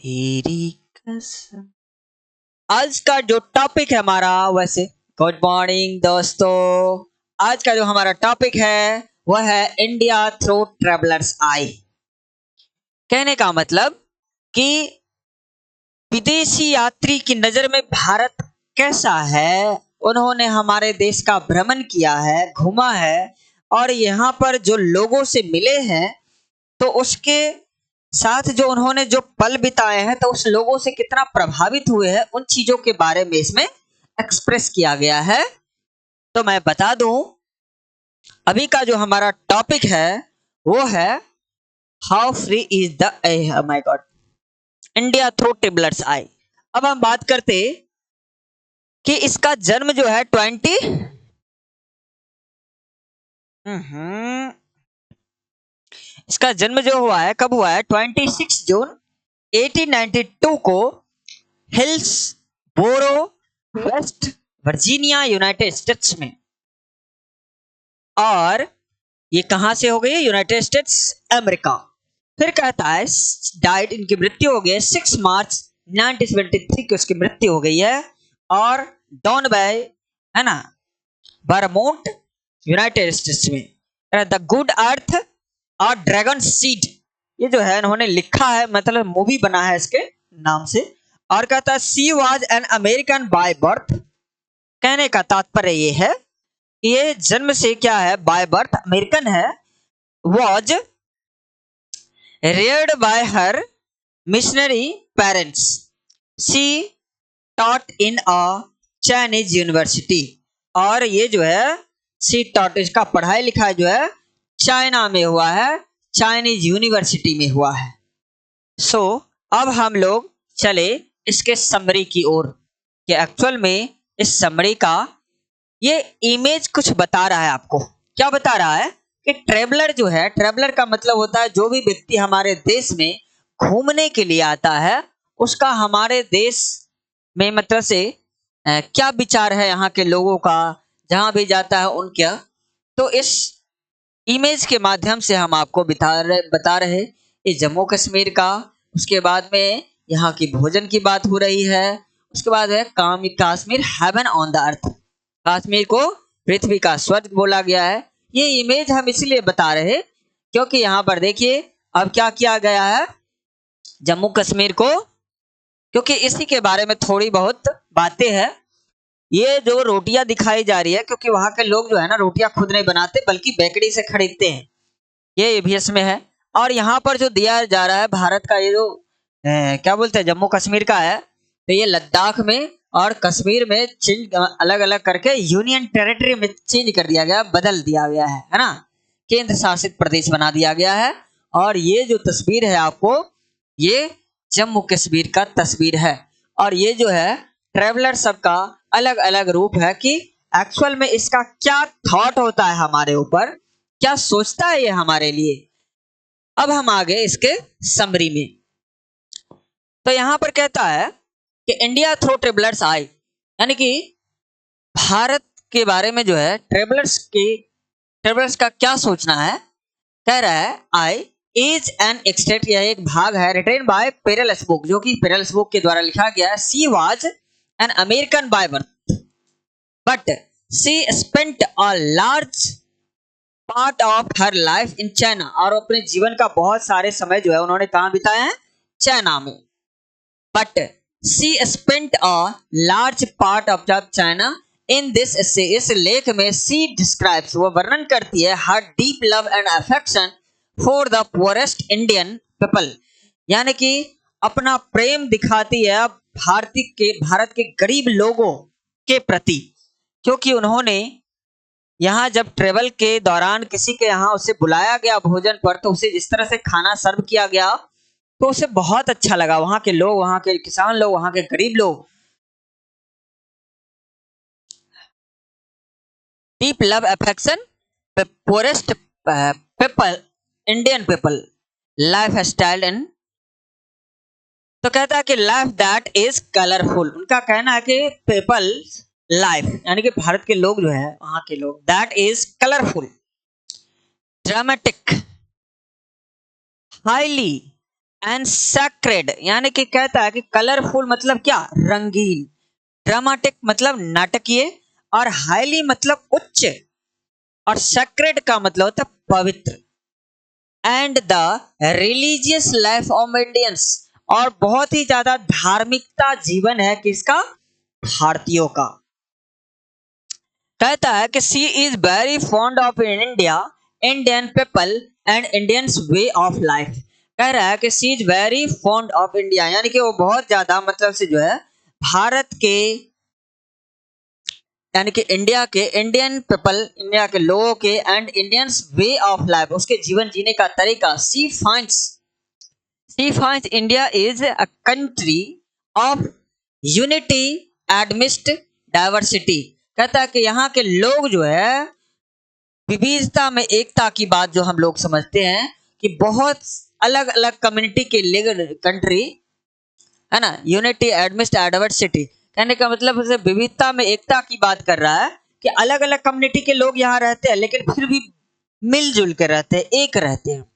तेरी कसम। आज का जो टॉपिक है हमारा, वैसे गुड मॉर्निंग दोस्तों। आज का जो हमारा टॉपिक है वह है इंडिया थ्रू ट्रेवलर्स आई। कहने का मतलब कि विदेशी यात्री की नजर में भारत कैसा है, उन्होंने हमारे देश का भ्रमण किया है, घूमा है और यहाँ पर जो लोगों से मिले हैं तो उसके साथ जो उन्होंने जो पल बिताए हैं तो उस लोगों से कितना प्रभावित हुए हैं, उन चीजों के बारे में इसमें एक्सप्रेस किया गया है। तो मैं बता दूं, अभी का जो हमारा टॉपिक है वो है how free is the my god India through travellers eye. अब हम बात करते कि इसका जन्म जो है इसका जन्म जो हुआ है, कब हुआ है? 26 जून 1892 को हिल्स बोरो, वेस्ट वर्जीनिया, यूनाइटेड स्टेट्स में। और ये कहां से हो गई? United states America. फिर कहता है डाइड, इनकी मृत्यु हो गई है 6 मार्च 1973 की उसकी मृत्यु हो गई है। और डॉन बाय, है ना, बरमोंट, यूनाइटेड स्टेट्स में। द गुड अर्थ और ड्रैगन सीड, ये जो है इन्होंने लिखा है, मतलब मूवी बना है इसके नाम से। और कहता है she was an American by birth. कहने का तात्पर्य ये है कि ये जन्म से क्या है, बाय बर्थ अमेरिकन है। Was reared by her missionary parents. She taught in a Chinese university. और ये जो है सी taught, इसका पढ़ाई लिखाई जो है चाइना में हुआ है, चाइनीज यूनिवर्सिटी में हुआ है। सो अब हम लोग चले इसके समरी की ओर कि एक्चुअल में इस समरी का ये इमेज कुछ बता रहा है आपको। क्या बता रहा है कि ट्रेवलर जो है, ट्रेवलर का मतलब होता है जो भी व्यक्ति हमारे देश में घूमने के लिए आता है, उसका हमारे देश में मतलब से क्या विचार है यहाँ के लोगों का, जहां भी जाता है उनका। तो इस इमेज के माध्यम से हम आपको बता रहे ये जम्मू कश्मीर का। उसके बाद में यहाँ की भोजन की बात हो रही है। उसके बाद है Kashmir heaven on the earth, Kashmir को पृथ्वी का स्वर्ग बोला गया है। ये इमेज हम इसलिए बता रहे क्योंकि यहाँ पर देखिए अब क्या किया गया है जम्मू कश्मीर को, क्योंकि इसी के बारे में थोड़ी बहुत बातें हैं। ये जो रोटियां दिखाई जा रही है, क्योंकि वहां के लोग जो है ना रोटियां खुद नहीं बनाते बल्कि बेकरी से खरीदते हैं, ये ईवीएस में है। और यहाँ पर जो दिया जा रहा है भारत का, ये जो क्या बोलते हैं जम्मू कश्मीर का है, तो ये लद्दाख में और कश्मीर में चेंज अलग अलग करके यूनियन टेरिटरी में चेंज कर दिया गया, बदल दिया गया है ना, केंद्र शासित प्रदेश बना दिया गया है। और ये जो तस्वीर है आपको, ये जम्मू कश्मीर का तस्वीर है। और ये जो है ट्रेवलर सबका अलग अलग रूप है कि एक्चुअल में इसका क्या थॉट होता है हमारे ऊपर, क्या सोचता है ये हमारे लिए। अब हम आ गए इसके समरी में। तो यहां पर कहता है कि इंडिया थ्रू ट्रेवलर्स आई, यानी कि भारत के बारे में जो है ट्रेवलर्स का क्या सोचना है। कह रहा है आई इज एन एक्सटेंट, यह एक भाग है, रिटेन बाय पेरेलस बुक, जो कि पेरेलस बुक के द्वारा लिखा गया है। She was an American by birth but she spent a large part of her life in China, और अपने जीवन का बहुत सारे समय जो है उन्होंने कहां बिताया है? चाइना में। But she spent a large part of the China in this essay, इस लेख में सी डिस्क्राइब्स, वो वर्णन करती है her deep love and affection for the poorest Indian people, यानी कि अपना प्रेम दिखाती है भारत के गरीब लोगों के प्रति। क्योंकि उन्होंने यहाँ जब ट्रेवल के दौरान किसी के यहाँ उसे बुलाया गया भोजन पर, तो उसे जिस तरह से खाना सर्व किया गया तो उसे बहुत अच्छा लगा। वहां के लोग, वहां के किसान लोग, वहां के गरीब लोग, deep love affection forest people, Indian people life style and, तो कहता है कि लाइफ दैट इज कलरफुल। उनका कहना है कि पीपल लाइफ, यानी कि भारत के लोग जो है, वहां के लोग, that is colourful, dramatic, highly and sacred यानी कि कहता है कि कलरफुल मतलब क्या, रंगीन, ड्रामेटिक मतलब नाटकीय, और हाईली मतलब उच्च, और सैक्रेड का मतलब होता है पवित्र, and the religious life of Indians, और बहुत ही ज्यादा धार्मिकता जीवन है किसका, भारतीयों का। कहता है कि she is very fond of India, Indian people and Indians way of life. कह रहा है कि she is very fond of India यानी कि वो बहुत ज्यादा मतलब से जो है भारत के यानी कि इंडिया के, इंडियन पीपल इंडिया के लोगों के, and Indians way of life उसके जीवन जीने का तरीका। She finds India is a country of unity amidst diversity. कहता है कि यहाँ के लोग जो है विविधता में एकता की बात जो हम लोग समझते हैं कि बहुत अलग अलग कम्युनिटी के लीगल कंट्री है ना, यूनिटी एडमिस्ट डाइवर्सिटी कहने का मतलब उसे विविधता में एकता की बात कर रहा है कि अलग अलग कम्युनिटी के लोग यहाँ रहते हैं लेकिन फिर भी मिलजुल के रहते हैं, एक रहते हैं।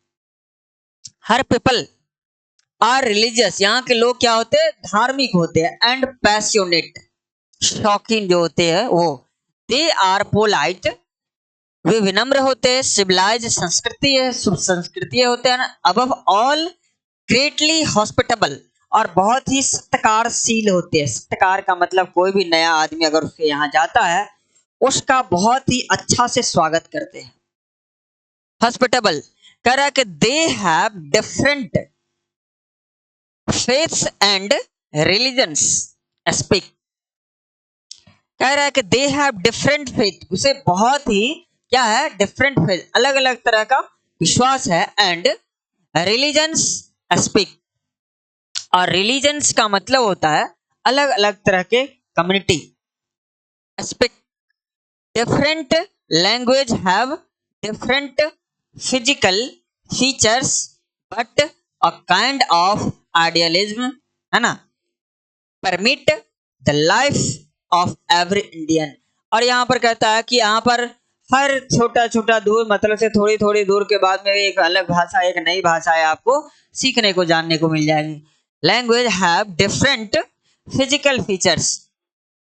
हर पीपल आर रिलीजियस, यहाँ के लोग क्या होते हैं, धार्मिक होते हैं, एंड पैशनेट, शौकीन जो होते हैं वो। दे आर पोलाइट, वे विनम्र होते हैं, सिविलाइज संस्कृति है, शुभ संस्कृति होते हैं, अबव ऑल ग्रेटली हॉस्पिटेबल, और बहुत ही सत्कारशील होते हैं। सत्कार का मतलब कोई भी नया आदमी अगर उसके यहाँ जाता है उसका बहुत ही अच्छा से स्वागत करते हैं। हॉस्पिटेबल कह रहा है कि they have different faiths and religions speak. कह रहा है कि दे हैव डिफरेंट फेथ, उसे बहुत ही क्या है, डिफरेंट फेथ, अलग अलग तरह का विश्वास है, एंड रिलीजन्स स्पीक, और रिलीजन्स का मतलब होता है अलग अलग तरह के community. Speak different language have different physical features but a kind of idealism है ना, permit the life of every Indian. और यहाँ पर कहता है कि यहाँ पर हर छोटा छोटा दूर मतलब से थोड़ी थोड़ी दूर के बाद में एक अलग भाषा, एक नई भाषा है आपको सीखने को जानने को मिल जाएगी। Language have different physical features,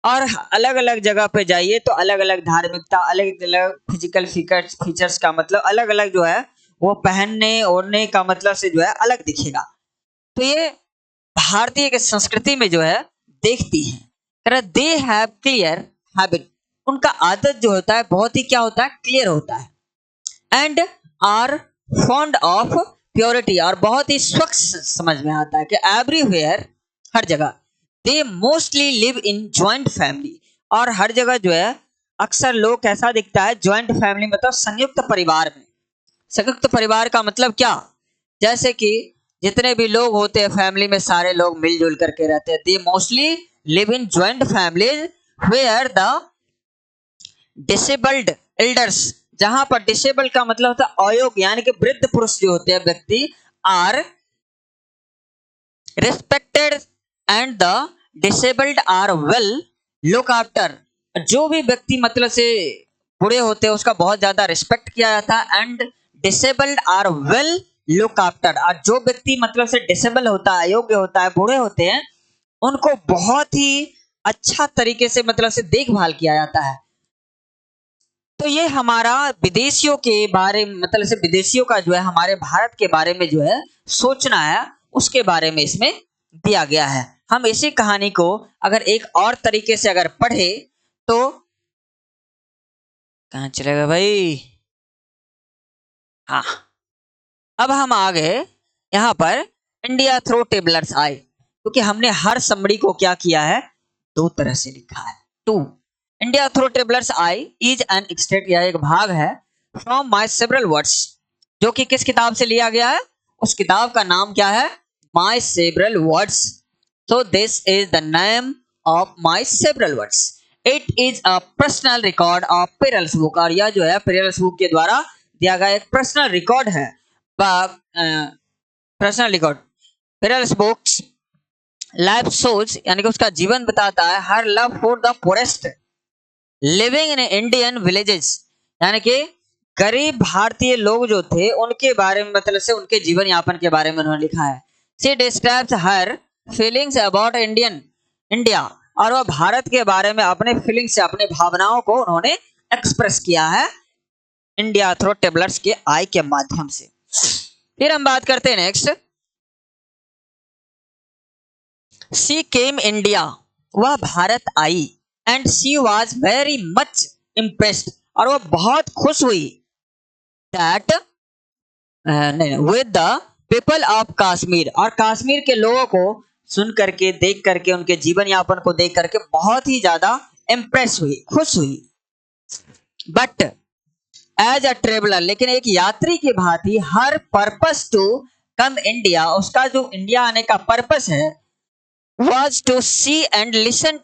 और अलग अलग जगह पे जाइए तो अलग अलग धार्मिकता, अलग अलग फिजिकल फीचर्स का मतलब अलग अलग जो है वो पहनने ओढ़ने का मतलब से जो है अलग दिखेगा। तो ये भारतीय के संस्कृति में जो है देखती है। दे हैव क्लियर हैबिट, उनका आदत जो होता है बहुत ही क्या होता है, क्लियर होता है, and are fond of purity, और बहुत ही स्वच्छ समझ में आता है कि एवरीवेयर, हर जगह, दे mostly live in joint family, और हर जगह जो है अक्सर लोग कैसा दिखता है, ज्वाइंट फैमिली मतलब संयुक्त परिवार में। संयुक्त परिवार का मतलब क्या, जैसे कि जितने भी लोग होते हैं फैमिली में सारे लोग मिलजुल करके रहते हैं। They mostly live in joint families where the disabled elders, जहां पर डिसेबल्ड का मतलब होता है अयोग्य यानी कि वृद्ध पुरुष जो होते हैं व्यक्ति, are respected and the disabled are well look after, जो भी व्यक्ति मतलब से बूढ़े होते हैं उसका बहुत ज्यादा रिस्पेक्ट किया जाता है, and disabled are well look after, और जो व्यक्ति मतलब से डिसेबल होता है, अयोग्य होता है, बूढ़े होते हैं, उनको बहुत ही अच्छा तरीके से मतलब से देखभाल किया जाता है। तो ये हमारा विदेशियों के बारे में मतलब से विदेशियों का जो है हमारे भारत के बारे में जो है सोचना है उसके बारे में इसमें दिया गया है। हम इसी कहानी को अगर एक और तरीके से अगर पढ़े तो कहाँ चलेगा भाई, हाँ, अब हम आ गए यहाँ पर इंडिया थ्रू टेबलर्स आई, क्योंकि हमने हर समरी को क्या किया है, दो तरह से लिखा है। To, India through travellers eye is an extract, यह एक भाग है, फ्रॉम माई सेवरल वर्ड्स, जो कि किस किताब से लिया गया है, उस किताब का नाम क्या है, my several words. So this is the name of my several words. It is a personal record of Pearl S Buck, और यह जो है पेरेल्स बुक के द्वारा दिया गया एक पर्सनल रिकॉर्ड है। पर्सनल रिकॉर्ड पेरेल्स बुक्स लाइफ सोच यानी कि उसका जीवन बताता है, हर love for the forest living in Indian villages, यानी कि गरीब भारतीय लोग जो थे उनके बारे में मतलब से उनके जीवन यापन के बारे में उन्होंने लिखा है। She describes her feelings about India, और वह भारत के बारे में अपने फीलिंग्स से, अपने भावनाओं को उन्होंने एक्सप्रेस किया है इंडिया थ्रू टेबलर्स के आई के माध्यम से। फिर हम बात करते हैं नेक्स्ट, शी केम इंडिया, वह भारत आई, and she was very much impressed, और वह बहुत खुश हुई, that with the people of Kashmir, और कश्मीर के लोगों को सुन करके, देख करके, उनके जीवन यापन को देख करके बहुत ही ज्यादा इम्प्रेस हुई, खुश हुई। बट एज अ ट्रेवलर, लेकिन एक यात्री की भांति, हर पर्पस टू कम इंडिया, उसका जो इंडिया आने का पर्पस है, was to see and listen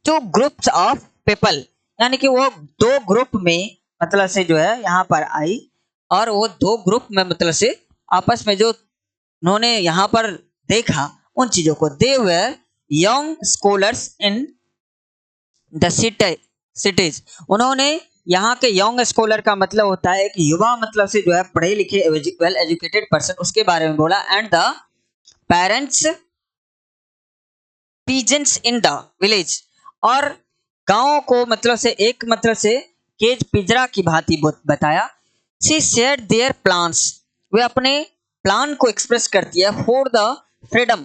to groups of people, यानी कि वो दो ग्रुप में मतलब से जो है यहाँ पर आई, और वो दो ग्रुप में मतलब से आपस में जो उन्होंने यहाँ पर देखा उन चीजों को, they were young scholars in the cities, उन्होंने यहाँ के यंग स्कॉलर का मतलब होता है एक युवा, मतलब से जो है पढ़े लिखे वेल एजुकेटेड पर्सन, उसके बारे में बोला, and the parents peasants in the village, और गांव को मतलब से एक मतलब से केज पिंजरा की भांति बताया। शी शेयर देयर प्लान्स, वे अपने प्लान को एक्सप्रेस करती है फॉर द फ्रीडम,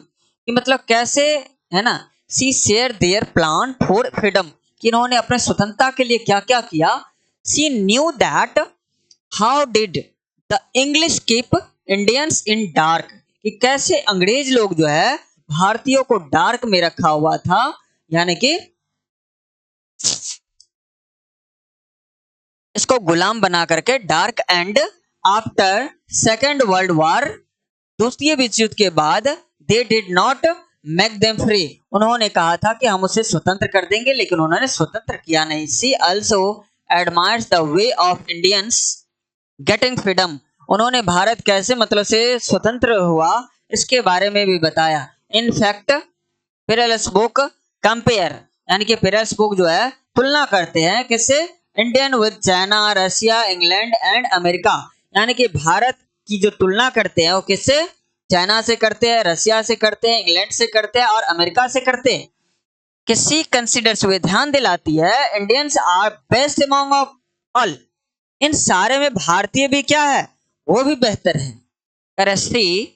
कि मतलब कैसे है ना, she share their plan for freedom, कि इन्होंने अपने स्वतंत्रता के लिए क्या क्या किया। She knew that how did the English keep Indians in dark, कि कैसे अंग्रेज लोग जो है भारतीयों को डार्क में रखा हुआ था, यानी कि इसको गुलाम बना करके dark, and after second world war, दूसरे विश्व युद्ध के बाद, they did not make them free, उन्होंने कहा था कि हम उसे स्वतंत्र कर देंगे, लेकिन उन्होंने स्वतंत्र किया नहीं। She also admires the way of Indians getting freedom, उन्होंने भारत कैसे मतलब से स्वतंत्र हुआ इसके बारे में भी बताया। इनफैक्ट पेरेलस बुक कंपेयर, यानी कि पेरेलस बुक जो है तुलना करते हैं किससे, Indian with China, Russia, England and America, यानी कि भारत की जो तुलना करते हैं वो किससे, चाइना से करते हैं, रशिया से करते हैं, इंग्लैंड से करते हैं और अमेरिका से करते हैं। किसी कंसिडर्स, वे ध्यान दिलाती है, Indians are best among of all, इन सारे में भारतीय भी क्या है, वो भी बेहतर है। Kirsty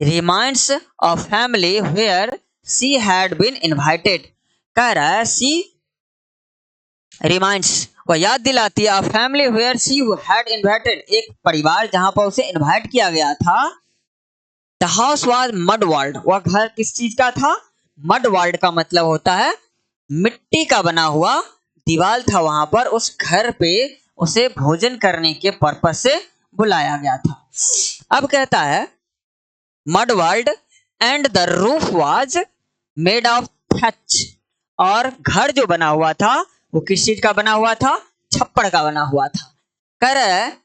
reminds of family where she had been invited, कह रहा है शी रिमाइंड्स, वह याद दिलाती है, of family where she had invited, एक परिवार जहां पर उसे इनवाइट किया गया था। The house was mud walled, वह घर किस चीज का था, मड वॉल्ड का मतलब होता है मिट्टी का बना हुआ दीवार था, वहां पर उस घर पे उसे भोजन करने के पर्पस से बुलाया गया था। अब कहता है mud world and the roof was made of thatch, और घर जो बना हुआ था वो किस चीज का बना हुआ था, छप्पड़ का बना हुआ था। कह रहा है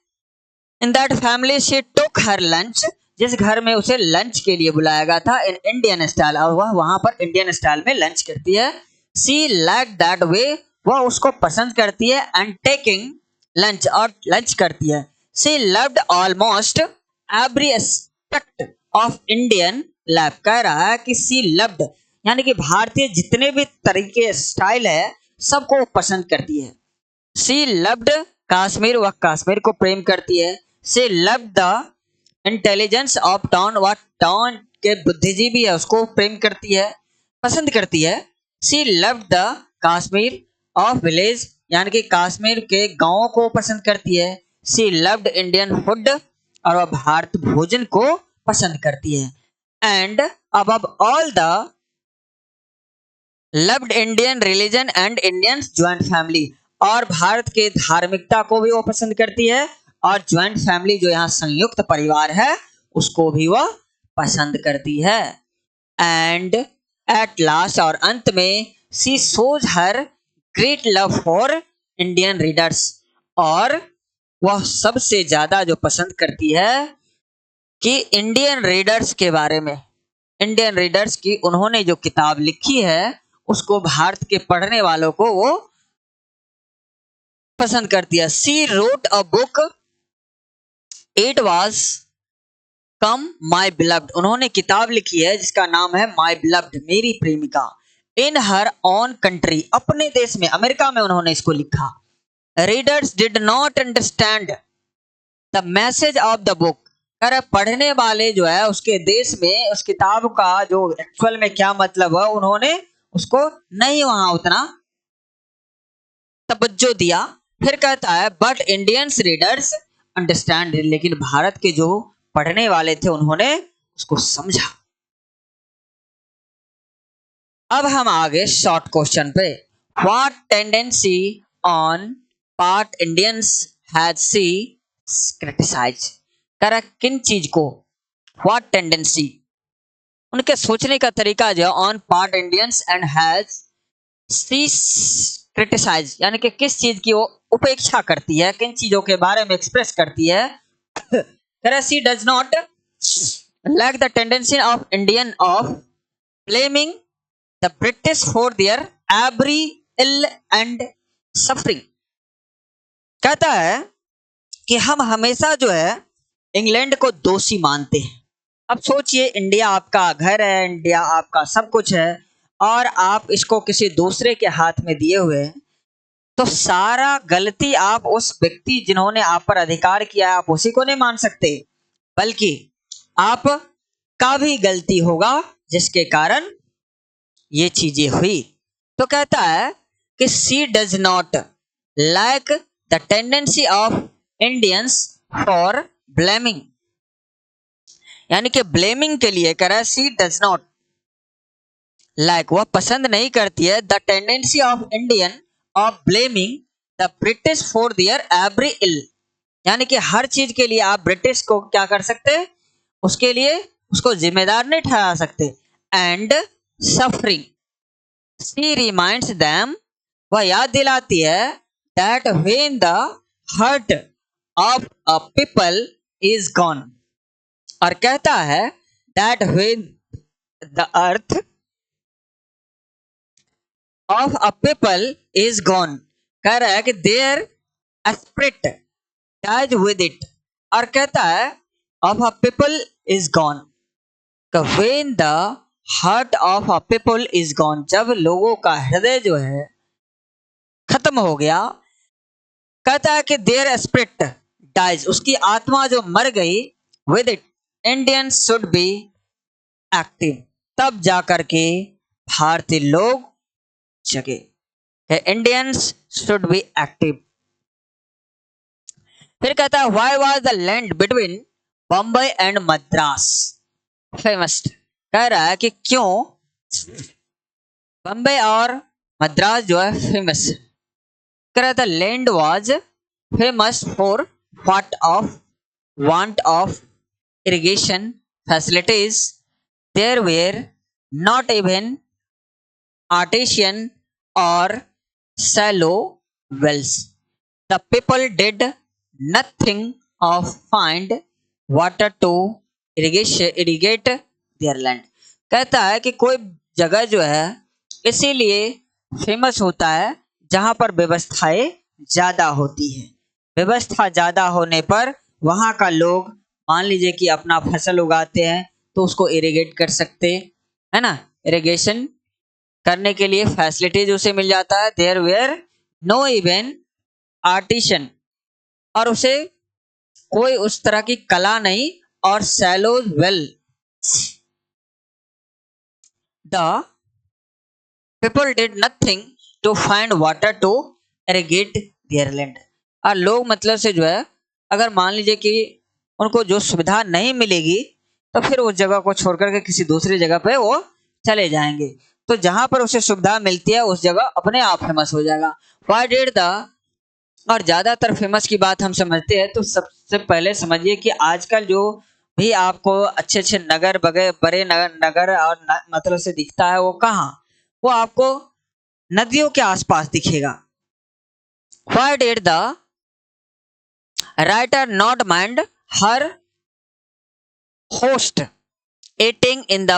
in that family she took her lunch, जिस घर में उसे लंच के लिए बुलाया गया था, इन इंडियन स्टाइल, और वह वहां पर इंडियन स्टाइल में लंच करती है। शी लाइक दैट वे, वह उसको पसंद करती है, एंड टेकिंग लंच, और लंच करती है। She loved almost every aspect of Indian life, कह रहा है कि सी लव्ड, यानी कि भारतीय जितने भी तरीके स्टाइल है सबको पसंद करती है। सी लव्ड कश्मीर, वह कश्मीर को प्रेम करती है। She loved the intelligence of town, वह टाउन के बुद्धिजीवी है उसको प्रेम करती है, पसंद करती है। She loved the Kashmir of village, यानी कि कश्मीर के गांवों को पसंद करती है। सी लव्ड इंडियन फूड, और वह भारत भोजन को पसंद करती है। And above all the loved Indian religion and Indian joint family, और भारत के धार्मिकता को भी वो पसंद करती है, और ज्वाइंट फैमिली जो यहाँ संयुक्त परिवार है उसको भी वह पसंद करती है। एंड एट लास्ट, और अंत में, she shows her great love for Indian readers, और वह सबसे ज्यादा जो पसंद करती है कि इंडियन रीडर्स के बारे में, इंडियन रीडर्स की उन्होंने जो किताब लिखी है उसको भारत के पढ़ने वालों को वो पसंद करती है। She wrote a book, it was come my beloved, उन्होंने किताब लिखी है जिसका नाम है माई बिलव्ड, मेरी प्रेमिका। इन हर ओन कंट्री, अपने देश में अमेरिका में उन्होंने इसको लिखा। Readers did not understand the message of the book, अरे पढ़ने वाले जो है उसके देश में उस किताब का जो एक्चुअल में क्या मतलब है उन्होंने उसको नहीं वहां उतना तवज्जो दिया। फिर कहता है बट इंडियंस रीडर्स अंडरस्टैंड, लेकिन भारत के जो पढ़ने वाले थे उन्होंने उसको समझा। अब हम आगे शॉर्ट क्वेश्चन पे, what tendency on part Indians had she criticise, कर किन चीज को, व्हाट टेंडेंसी उनके सोचने का तरीका जो on part Indians and has she criticise, यानी कि किस चीज की वो उपेक्षा करती है, किन चीजों के बारे में एक्सप्रेस करती है। She does not lack the tendency of Indian of blaming the British for their every ill and suffering, कहता है कि हम हमेशा जो है इंग्लैंड को दोषी मानते हैं। अब सोचिए इंडिया आपका घर है, इंडिया आपका सब कुछ है, और आप इसको किसी दूसरे के हाथ में दिए हुए हैं, तो सारा गलती आप उस व्यक्ति जिन्होंने आप पर अधिकार किया है आप उसी को नहीं मान सकते, बल्कि आप का भी गलती होगा जिसके कारण ये चीजें हुई। तो कहता है कि she does not like the tendency of Indians for blaming, यानी कि ब्लेमिंग के लिए कह रहा है सी डज नॉट लाइक, वह पसंद नहीं करती है the tendency of Indian of blaming the British for their every ill, यानी कि हर चीज के लिए आप ब्रिटिश को क्या कर सकते हैं, उसके लिए उसको जिम्मेदार नहीं ठहरा सकते। And suffering, she reminds them, वह याद दिलाती है that when the hurt of a people is gone, और कहता है that when the earth of a people is gone, कह रहा है कि their spirit dies with it, और कहता है of a people is gone, when the heart of a people is gone, जब लोगों का हृदय जो है खत्म हो गया, कहता है कि देयर स्पिरिट डाइज, उसकी आत्मा जो मर गई, with it Indians should be active, तब जाकर के भारतीय लोग जगे, इंडियंस शुड बी एक्टिव। फिर कहता है why was the land between Bombay and Madras famous, कह रहा है कि क्यों बम्बई और मद्रास जो है फेमस, कह रहा था land was famous for what of want of irrigation facilities, there were not even artesian or shallow wells, the people did nothing of find water to irrigate their land, कहता है कि कोई जगह जो है इसीलिए फेमस होता है जहां पर व्यवस्थाएं ज्यादा होती है, व्यवस्था ज्यादा होने पर वहां का लोग मान लीजिए कि अपना फसल उगाते हैं तो उसको इरिगेट कर सकते है ना, इरिगेशन करने के लिए फैसिलिटीज उसे मिल जाता है। There were no even artesian, और उसे कोई उस तरह की कला नहीं, और shallow well, the people did nothing to find water to irrigate their land, और लोग मतलब से जो है अगर मान लीजिए कि उनको जो सुविधा नहीं मिलेगी तो फिर उस जगह को छोड़कर के किसी दूसरी जगह पे वो चले जाएंगे, तो जहां पर उसे सुविधा मिलती है उस जगह अपने आप फेमस हो जाएगा। व्हाई डिड द, और ज्यादातर फेमस की बात हम समझते हैं तो सबसे पहले समझिए कि आजकल जो भी आपको अच्छे अच्छे नगर बड़े नगर और मतलब से दिखता है वो कहाँ, वो आपको नदियों के आसपास दिखेगा। Why did the writer not mind her host eating in the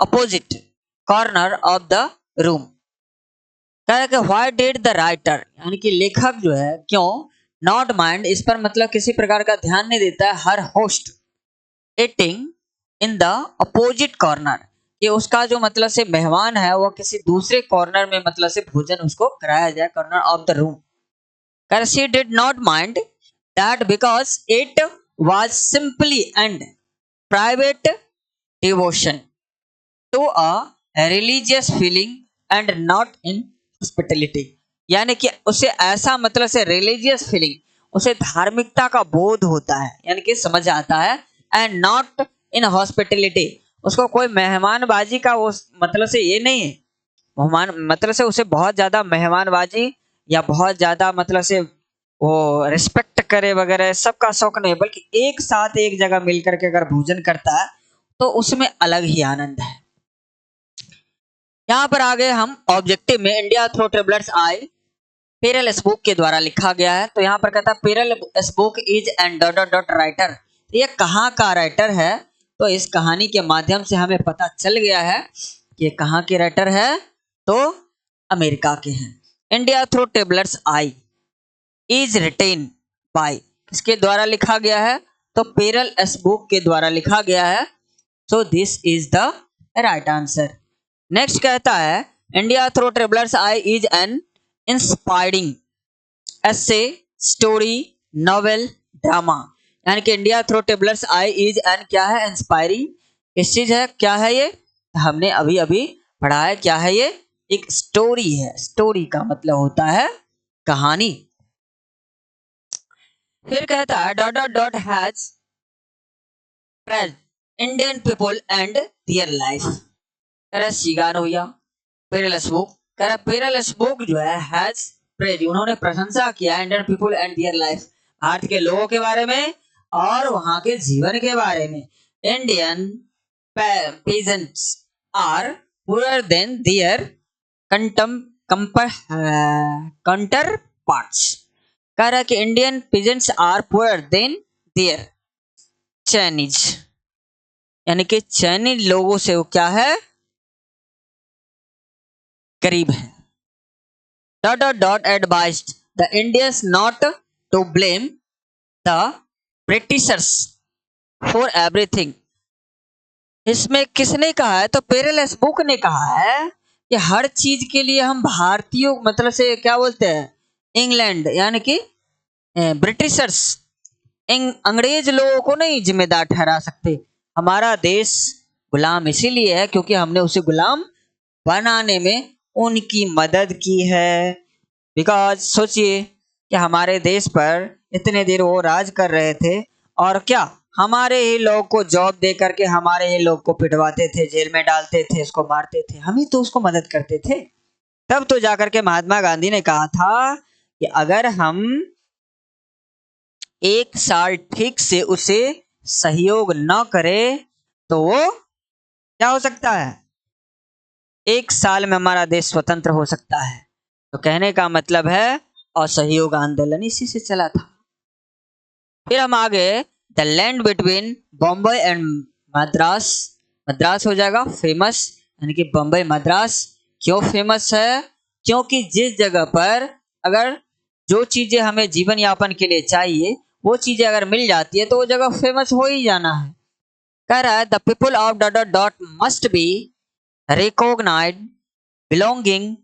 opposite corner of the room, कह रहे कि व्हाई डिड द राइटर, यानी कि लेखक जो है क्यों नॉट माइंड इस पर मतलब किसी प्रकार का ध्यान नहीं देता है her host eating in the opposite corner, कि उसका जो मतलब से मेहमान है वो किसी दूसरे कॉर्नर में मतलब से भोजन उसको कराया जाए, कॉर्नर ऑफ द रूम। कर she did not mind that because it was simply and private devotion to a religious feeling and not in hospitality, यानी कि उसे ऐसा मतलब से रिलीजियस फीलिंग, उसे धार्मिकता का बोध होता है, यानी कि समझ आता है, एंड नॉट इन हॉस्पिटैलिटी, उसको कोई मेहमानबाजी का वो मतलब से ये नहीं है, मेहमान मतलब से उसे बहुत ज्यादा मेहमानबाजी या बहुत ज्यादा मतलब से वो रिस्पेक्ट करे वगैरह सबका शौक नहीं, बल्कि एक साथ एक जगह मिलकर के अगर भोजन करता है तो उसमें अलग ही आनंद है। यहाँ पर आगे हम ऑब्जेक्टिव में इंडिया थ्रू ट्रेवलर्स आए पेरल एसबुक के द्वारा लिखा गया है। तो यहाँ पर कहता है Pearl S Buck is and dot dot dot writer, तो ये कहाँ का राइटर है, तो इस कहानी के माध्यम से हमें पता चल गया है कि ये कहाँ के राइटर है, तो अमेरिका के हैं। India through travellers I is written by, किसके द्वारा लिखा गया है, तो पेरल एसबुक के द्वारा लिखा गया है। सो this is the right answer. Next कहता है India through travellers I is N inspiring essay story novel drama, यानी कि India through travellers I is N क्या है, इंस्पायरिंग किस चीज है, क्या है ये, हमने अभी अभी पढ़ा है, क्या है ये, एक स्टोरी है। स्टोरी का मतलब होता है कहानी। फिर कहता है dot dot dot has Indian people and their life, कह रहा सिगान हुआ पेरलस बुक, कह रहा पेरलस बुक जो है हैज प्रेज, उन्होंने प्रशंसा किया Indian people and their life, Bharat के लोगों के बारे में और वहां के जीवन के बारे में। Indian peasants are poorer than their counterparts, कह रहा है कि Indian peasants are poorer than their Chinese, यानी कि चाइनीज लोगों से वो क्या है, गरीब है। Dot dot dot advised the Indians not to blame the Britishers for everything, इसमें किसने कहा है, तो पेरेलस बुक ने कहा है कि हर चीज के लिए हम भारतीयों मतलब से क्या बोलते हैं, इंग्लैंड यानी कि ब्रिटिशर्स अंग्रेज लोगों को नहीं जिम्मेदार ठहरा सकते। हमारा देश गुलाम इसीलिए है क्योंकि हमने उसे गुलाम बनाने में उनकी मदद की है। बिकॉज सोचिए कि हमारे देश पर इतने देर वो राज कर रहे थे और क्या हमारे ही लोग को जॉब दे करके हमारे ही लोग को पिटवाते थे, जेल में डालते थे, उसको मारते थे, हम ही तो उसको मदद करते थे। तब तो जाकर के महात्मा गांधी ने कहा था कि अगर हम एक साल ठीक से उसे सहयोग न करें तो वो क्या हो सकता है, एक साल में हमारा देश स्वतंत्र हो सकता है। तो कहने का मतलब है असहयोग आंदोलन इसी से चला था। फिर हम आगे the land between Bombay and Madras, Madras हो जाएगा फेमस, यानी कि बॉम्बे मद्रास क्यों फेमस है, क्योंकि जिस जगह पर अगर जो चीजें हमें जीवन यापन के लिए चाहिए वो चीजें अगर मिल जाती है तो वो जगह फेमस हो ही जाना है। कह रहा है the people of dot dot dot must be recognised belonging